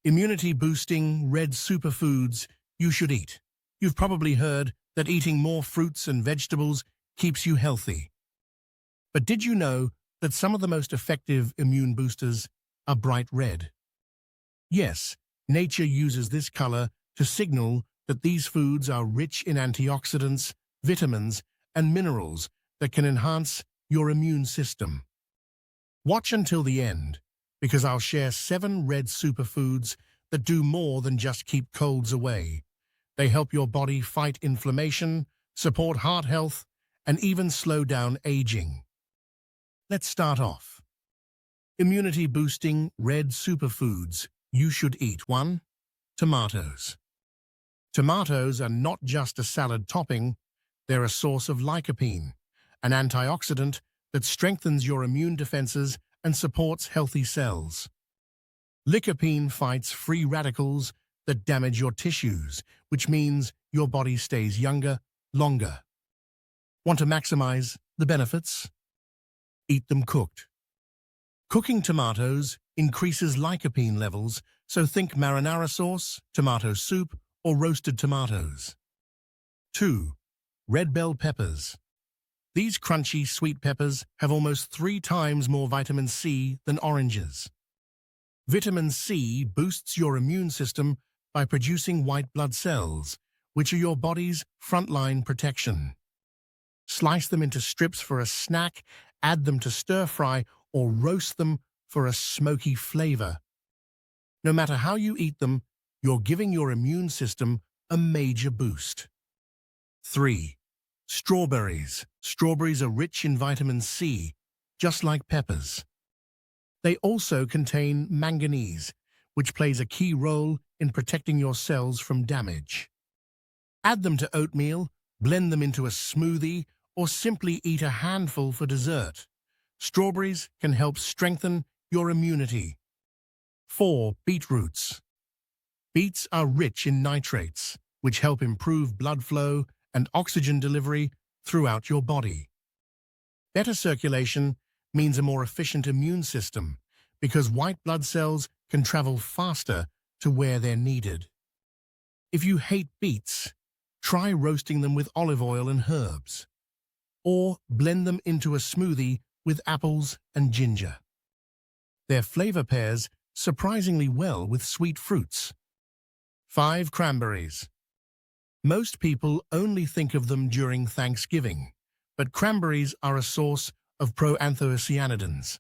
Immunity-boosting red superfoods you should eat. You've probably heard that eating more fruits and vegetables keeps you healthy. But did you know that some of the most effective immune boosters are bright red? Yes, nature uses this color to signal that these foods are rich in antioxidants, vitamins, and minerals that can enhance your immune system. Watch until the end, because I'll share 7 red superfoods that do more than just keep colds away. They help your body fight inflammation, support heart health, and even slow down aging. Let's start off. Immunity-boosting red superfoods you should eat. 1. Tomatoes. Tomatoes are not just a salad topping, they're a source of lycopene, an antioxidant that strengthens your immune defenses and supports healthy cells. Lycopene fights free radicals that damage your tissues, which means your body stays younger, longer. Want to maximize the benefits? Eat them cooked. Cooking tomatoes increases lycopene levels, so think marinara sauce, tomato soup, or roasted tomatoes. 2. Red bell peppers. These crunchy sweet peppers have almost 3 times more vitamin C than oranges. Vitamin C boosts your immune system by producing white blood cells, which are your body's frontline protection. Slice them into strips for a snack, add them to stir-fry, or roast them for a smoky flavor. No matter how you eat them, you're giving your immune system a major boost. 3. Strawberries. Strawberries are rich in vitamin C, just like peppers. They also contain manganese, which plays a key role in protecting your cells from damage. Add them to oatmeal, blend them into a smoothie, or simply eat a handful for dessert. Strawberries can help strengthen your immunity. 4. Beetroots. Beets are rich in nitrates, which help improve blood flow and oxygen delivery throughout your body. Better circulation means a more efficient immune system, because white blood cells can travel faster to where they're needed. If you hate beets, try roasting them with olive oil and herbs, or blend them into a smoothie with apples and ginger. Their flavor pairs surprisingly well with sweet fruits. 5. Cranberries. Most people only think of them during Thanksgiving, but cranberries are a source of proanthocyanidins,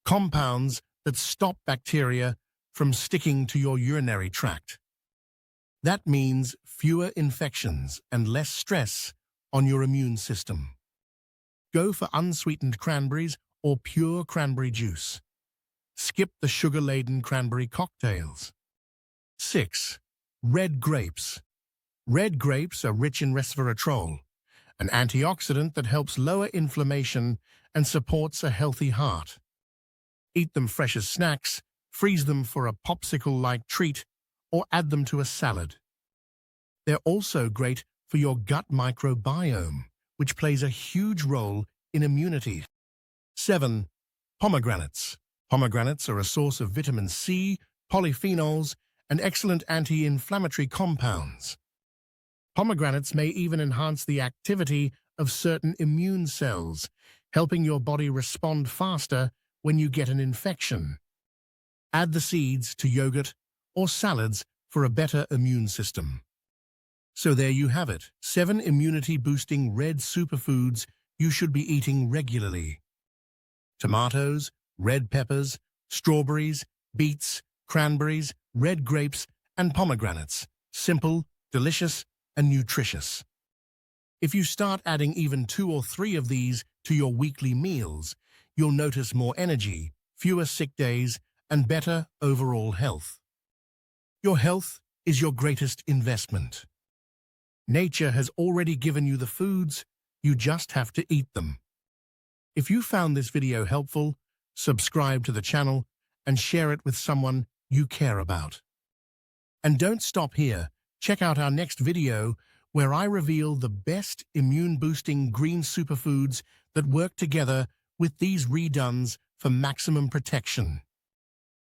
compounds that stop bacteria from sticking to your urinary tract. That means fewer infections and less stress on your immune system. Go for unsweetened cranberries or pure cranberry juice. Skip the sugar-laden cranberry cocktails. 6. Red grapes. Red grapes are rich in resveratrol, an antioxidant that helps lower inflammation and supports a healthy heart. Eat them fresh as snacks, freeze them for a popsicle-like treat, or add them to a salad. They're also great for your gut microbiome, which plays a huge role in immunity. 7. Pomegranates. Pomegranates are a source of vitamin C, polyphenols, and excellent anti-inflammatory compounds. Pomegranates may even enhance the activity of certain immune cells, helping your body respond faster when you get an infection. Add the seeds to yogurt or salads for a better immune system. So there you have it, 7 immunity-boosting red superfoods you should be eating regularly. Tomatoes, red peppers, strawberries, beets, cranberries, red grapes, and pomegranates. Simple, delicious, and nutritious. If you start adding even 2 or 3 of these to your weekly meals, you'll notice more energy, fewer sick days, and better overall health. Your health is your greatest investment. Nature has already given you the foods, you just have to eat them. If you found this video helpful, subscribe to the channel and share it with someone you care about. And don't stop here. Check out our next video where I reveal the best immune-boosting green superfoods that work together with these redones for maximum protection.